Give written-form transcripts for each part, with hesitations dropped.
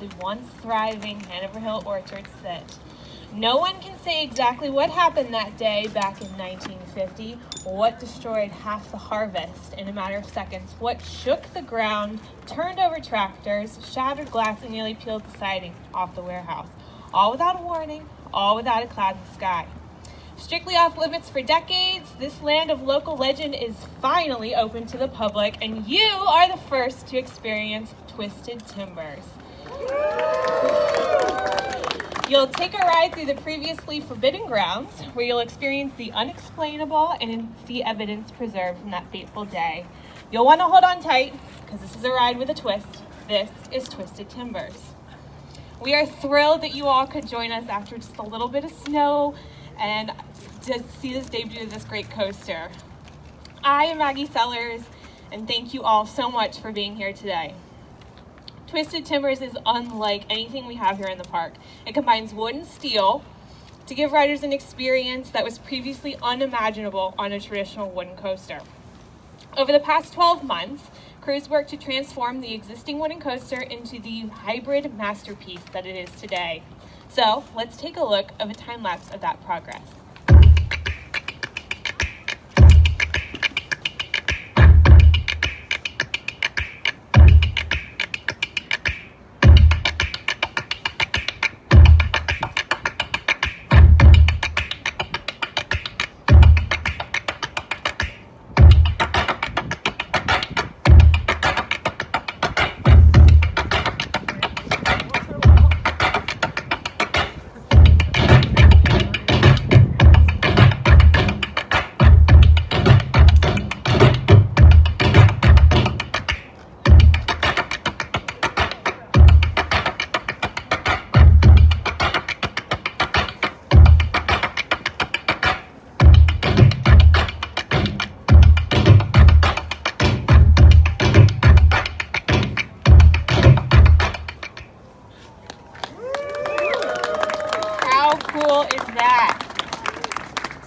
of the once thriving Hanover Hill Orchard sit. No one can say exactly what happened that day back in 1950, what destroyed half the harvest in a matter of seconds, what shook the ground, turned over tractors, shattered glass, and nearly peeled the siding off the warehouse. All without a warning, all without a cloud in the sky. Strictly off limits for decades, this land of local legend is finally open to the public, and you are the first to experience Twisted Timbers. You'll take a ride through the previously forbidden grounds, where you'll experience the unexplainable and see evidence preserved from that fateful day. You'll want to hold on tight, because this is a ride with a twist. This is Twisted Timbers. We are thrilled that you all could join us after just a little bit of snow and to see this debut of this great coaster. I am Maggie Sellers, and thank you all so much for being here today. Twisted Timbers is unlike anything we have here in the park. It combines wood and steel to give riders an experience that was previously unimaginable on a traditional wooden coaster. Over the past 12 months, crews worked to transform the existing wooden coaster into the hybrid masterpiece that it is today. So let's take a look of a time lapse of that progress.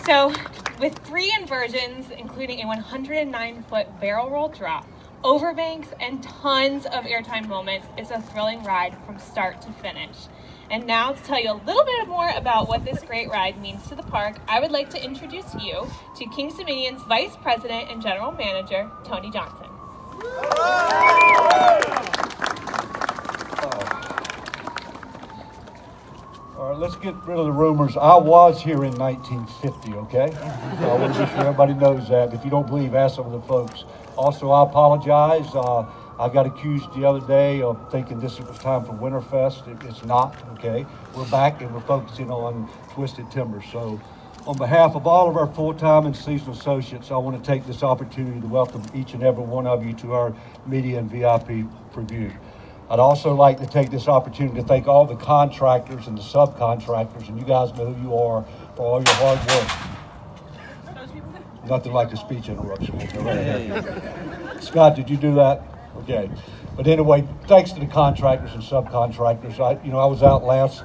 So with 3 inversions, including a 109-foot barrel roll drop, overbanks, and tons of airtime moments, it's a thrilling ride from start to finish. And now to tell you a little bit more about what this great ride means to the park, I would like to introduce you to Kings Dominion's Vice President and General Manager, Tony Johnson. All right, let's get rid of the rumors. I was here in 1950, okay? I want to make sure everybody knows that. If you don't believe, ask some of the folks. Also, I apologize. I got accused the other day of thinking this was time for Winterfest. It's not, okay? We're back and we're focusing on Twisted Timbers. So on behalf of all of our full-time and seasonal associates, I want to take this opportunity to welcome each and every one of you to our media and VIP preview. I'd also like to take this opportunity to thank all the contractors and the subcontractors, and you guys know who you are, for all your hard work. Nothing like a speech interruption. Scott, did you do that? Okay. But anyway, thanks to the contractors and subcontractors. I was out last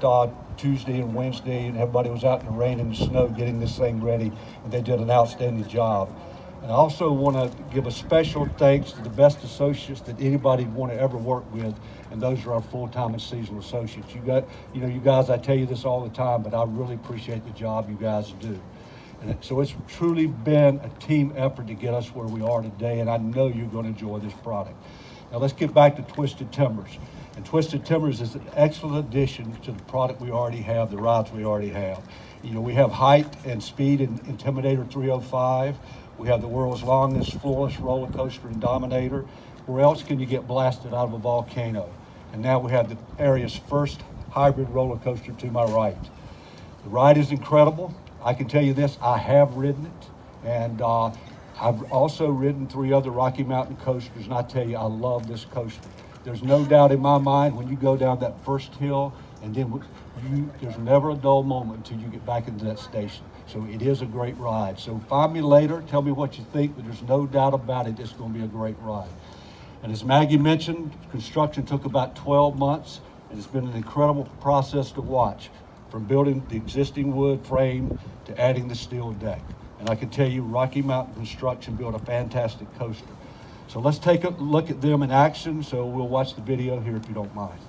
Tuesday and Wednesday, and everybody was out in the rain and the snow getting this thing ready, and they did an outstanding job. And I also want to give a special thanks to the best associates that anybody would want to ever work with, and those are our full-time and seasonal associates. You guys, I tell you this all the time, but I really appreciate the job you guys do. And so it's truly been a team effort to get us where we are today, and I know you're going to enjoy this product. Now let's get back to Twisted Timbers. And Twisted Timbers is an excellent addition to the product we already have, the rides we already have. We have height and speed in Intimidator 305. We have the world's longest floorless roller coaster in Dominator. Where else can you get blasted out of a volcano? And now we have the area's first hybrid roller coaster to my right. The ride is incredible. I can tell you this, I have ridden it. And I've also ridden 3 other Rocky Mountain coasters, and I tell you, I love this coaster. There's no doubt in my mind when you go down that first hill, and then there's never a dull moment until you get back into that station. So it is a great ride. So find me later, tell me what you think, but there's no doubt about it, it's going to be a great ride. And as Maggie mentioned, construction took about 12 months, and it's been an incredible process to watch, from building the existing wood frame to adding the steel deck. And I can tell you, Rocky Mountain Construction built a fantastic coaster. So let's take a look at them in action. So we'll watch the video here if you don't mind.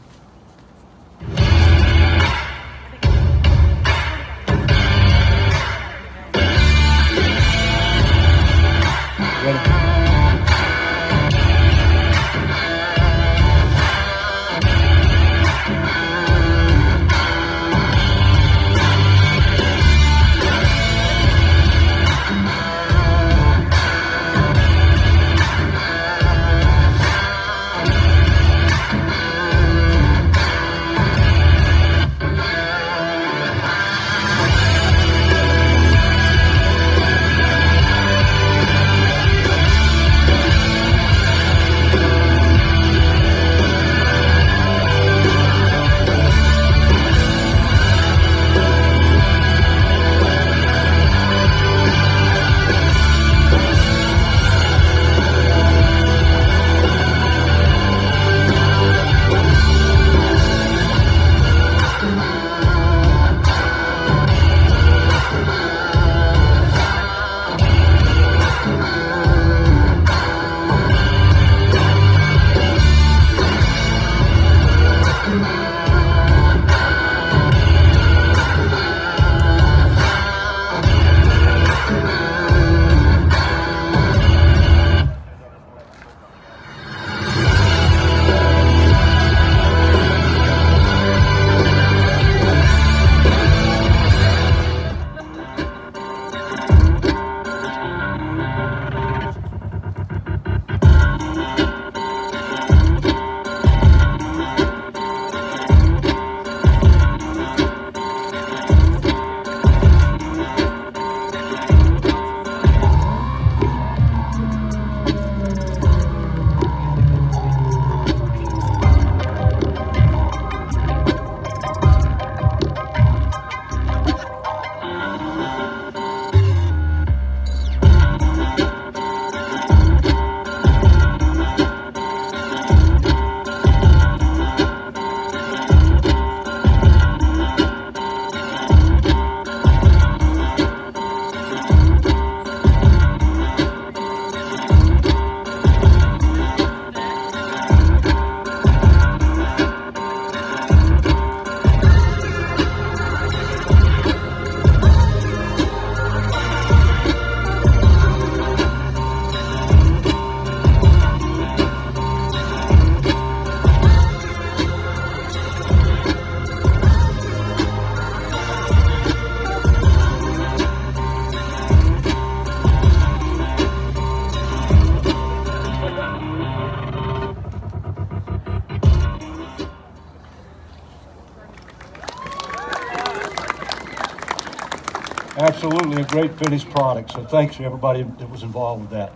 Absolutely, a great finished product. So thanks to everybody that was involved with that.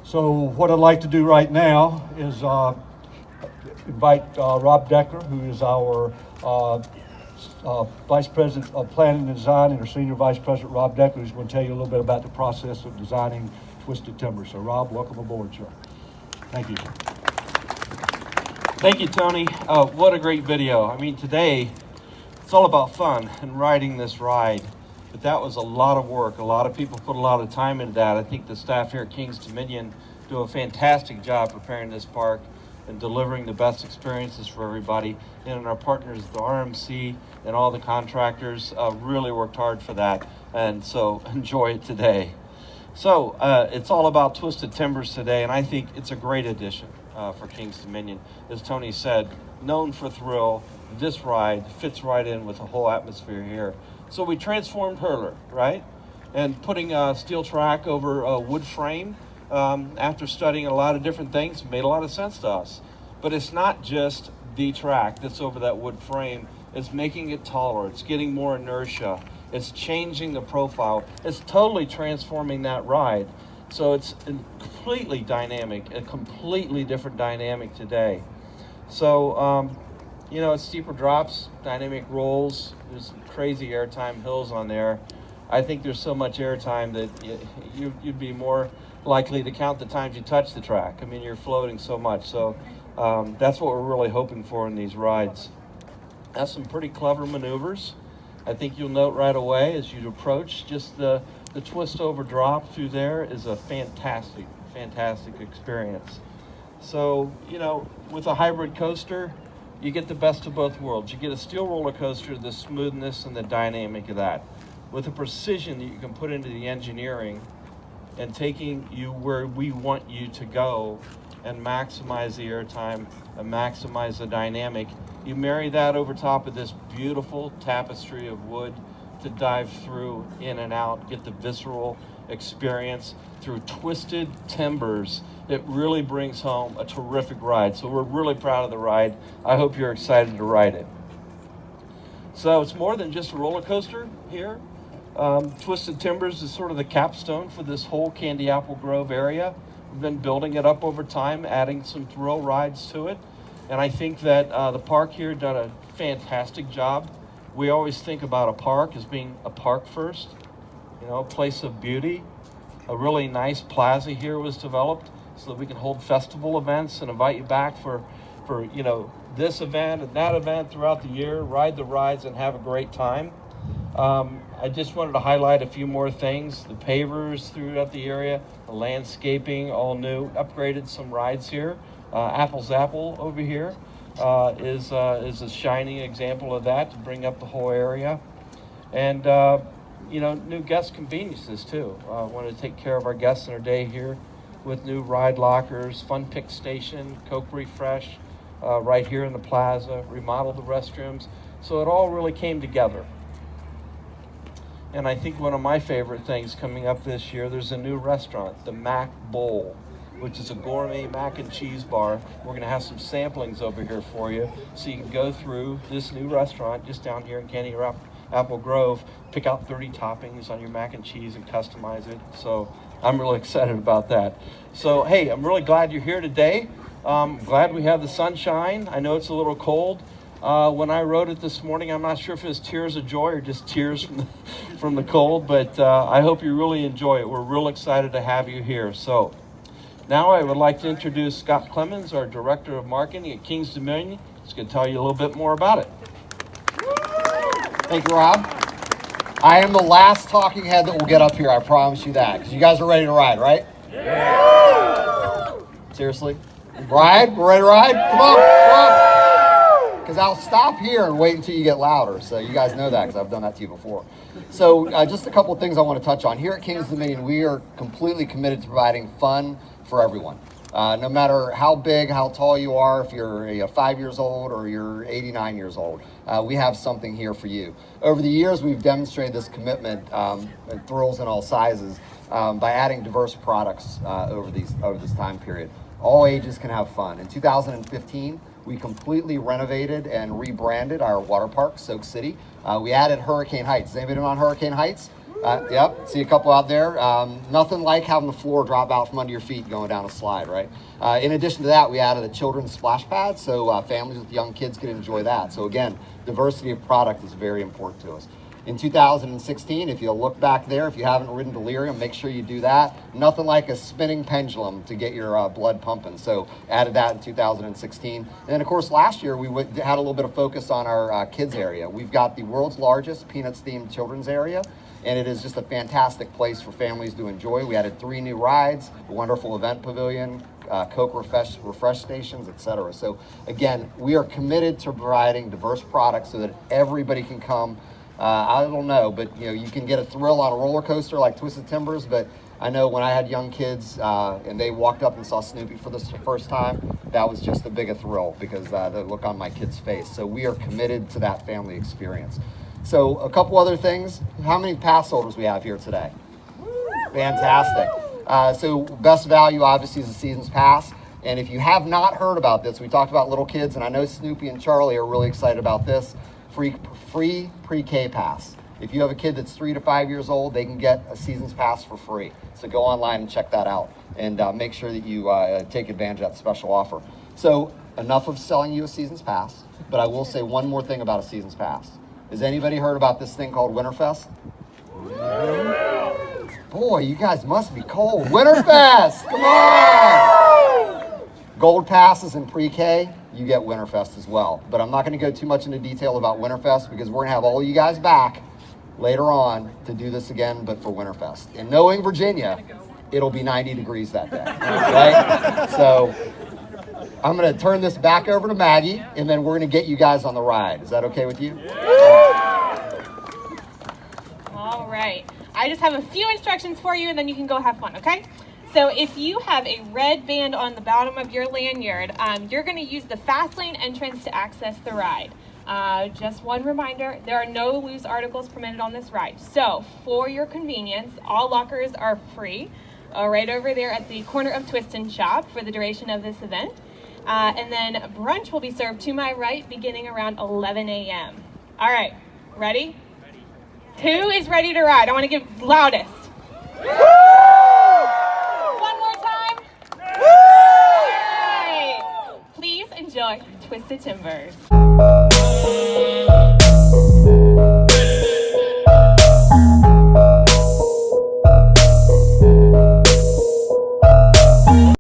So what I'd like to do right now is invite Rob Decker, who is our Vice President of Planning and Design, and our Senior Vice President, Rob Decker, who's going to tell you a little bit about the process of designing Twisted Timber. So Rob, welcome aboard, sir. Thank you. Thank you, Tony. What a great video. I mean, today, it's all about fun and riding this ride. But that was a lot of work. A lot of people put a lot of time into that. I think the staff here at Kings Dominion do a fantastic job preparing this park and delivering the best experiences for everybody. And our partners, the RMC and all the contractors, really worked hard for that. And so enjoy it today. So it's all about Twisted Timbers today, and I think it's a great addition for Kings Dominion. As Tony said, known for thrill, this ride fits right in with the whole atmosphere here. So we transformed Hurler, right? And putting a steel track over a wood frame, after studying a lot of different things, made a lot of sense to us. But it's not just the track that's over that wood frame. It's making it taller. It's getting more inertia. It's changing the profile. It's totally transforming that ride. So it's completely dynamic, a completely different dynamic today. So, you know, it's steeper drops, dynamic rolls. There's some crazy airtime hills on there. I think there's so much airtime that you'd be more likely to count the times you touch the track. I mean, you're floating so much. So that's what we're really hoping for in these rides. That's some pretty clever maneuvers. I think you'll note right away as you approach, just the twist over drop through there is a fantastic, fantastic experience. So, you know, with a hybrid coaster, you get the best of both worlds. You get a steel roller coaster, the smoothness and the dynamic of that, with the precision that you can put into the engineering and taking you where we want you to go and maximize the airtime and maximize the dynamic. You marry that over top of this beautiful tapestry of wood to dive through, in and out, get the visceral experience through Twisted Timbers. It really brings home a terrific ride. So we're really proud of the ride. I hope you're excited to ride it. So it's more than just a roller coaster here. Twisted Timbers is sort of the capstone for this whole Candy Apple Grove area. We've been building it up over time, adding some thrill rides to it. And I think that the park here done a fantastic job. We always think about a park as being a park first, you know, a place of beauty. A really nice plaza here was developed so that we can hold festival events and invite you back for you know, this event and that event throughout the year, ride the rides and have a great time. I just wanted to highlight a few more things. The pavers throughout the area, the landscaping, all new, upgraded some rides here. Apple's Apple over here is a shining example of that to bring up the whole area. And, you know, new guest conveniences too. Want to take care of our guests in our day here with new ride lockers, fun pick station, Coke Refresh right here in the plaza, remodeled the restrooms. So it all really came together. And I think one of my favorite things coming up this year, there's a new restaurant, the Mac Bowl, which is a gourmet mac and cheese bar. We're going to have some samplings over here for you, so you can go through this new restaurant just down here in Candy Apple Grove, pick out 30 toppings on your mac and cheese and customize it. So I'm really excited about that. So hey, I'm really glad you're here today. Glad we have the sunshine. I know it's a little cold. When I wrote it this morning, I'm not sure if it was tears of joy or just tears from the cold, but I hope you really enjoy it. We're real excited to have you here. So now I would like to introduce Scott Clemens, our Director of Marketing at Kings Dominion. He's going to tell you a little bit more about it. Thank you, Rob. I am the last talking head that will get up here, I promise you that, because you guys are ready to ride, right? Yeah! Seriously? Ride? We're ready to ride? Come on! Because I'll stop here and wait until you get louder, so you guys know that, because I've done that to you before. So just a couple of things I want to touch on. Here at Kings Dominion, we are completely committed to providing fun for everyone. No matter how big, how tall you are, if you're 5 years old or you're 89 years old, we have something here for you. Over the years, we've demonstrated this commitment and thrills in all sizes by adding diverse products over this time period. All ages can have fun. In 2015, we completely renovated and rebranded our water park, Soak City. We added Hurricane Heights. Has anybody been on Hurricane Heights? Yep, see a couple out there. Nothing like having the floor drop out from under your feet going down a slide, right? In addition to that, we added a children's splash pad, so families with young kids can enjoy that. So again, diversity of product is very important to us. In 2016, if you look back there, if you haven't ridden Delirium, make sure you do that. Nothing like a spinning pendulum to get your blood pumping. So added that in 2016. And then of course last year we had a little bit of focus on our kids area. We've got the world's largest Peanuts themed children's area, and it is just a fantastic place for families to enjoy. We added 3 new rides, a wonderful event pavilion, Coke refresh stations, etc. So again, we are committed to providing diverse products so that everybody can come. I don't know, but you can get a thrill on a roller coaster like Twisted Timbers, but I know when I had young kids and they walked up and saw Snoopy for the first time, that was just a big thrill because the look on my kid's face. So we are committed to that family experience. So a couple other things. How many pass holders we have here today? Fantastic. So best value obviously is the season's pass. And if you have not heard about this, we talked about little kids, and I know Snoopy and Charlie are really excited about this. Free pre-K pass. If you have a kid that's 3 to 5 years old, they can get a season's pass for free. So go online and check that out, and make sure that you take advantage of that special offer. So enough of selling you a season's pass, but I will say one more thing about a season's pass. Has anybody heard about this thing called Winterfest? Boy, you guys must be cold. Winterfest, come on! Gold passes in pre-K, you get Winterfest as well. But I'm not going to go too much into detail about Winterfest because we're going to have all you guys back later on to do this again, but for Winterfest. And knowing Virginia, it'll be 90 degrees that day, right? So I'm going to turn this back over to Maggie, and then we're going to get you guys on the ride. Is that okay with you? All right. I just have a few instructions for you, and then you can go have fun, okay? So if you have a red band on the bottom of your lanyard, you're going to use the fast lane entrance to access the ride. Just one reminder, there are no loose articles permitted on this ride. So for your convenience, all lockers are free right over there at the corner of Twist and Shop for the duration of this event. And then brunch will be served to my right beginning around 11 a.m. All right, ready? Who is ready to ride? I want to give loudest. One more time. All right. Please enjoy Twisted Timbers.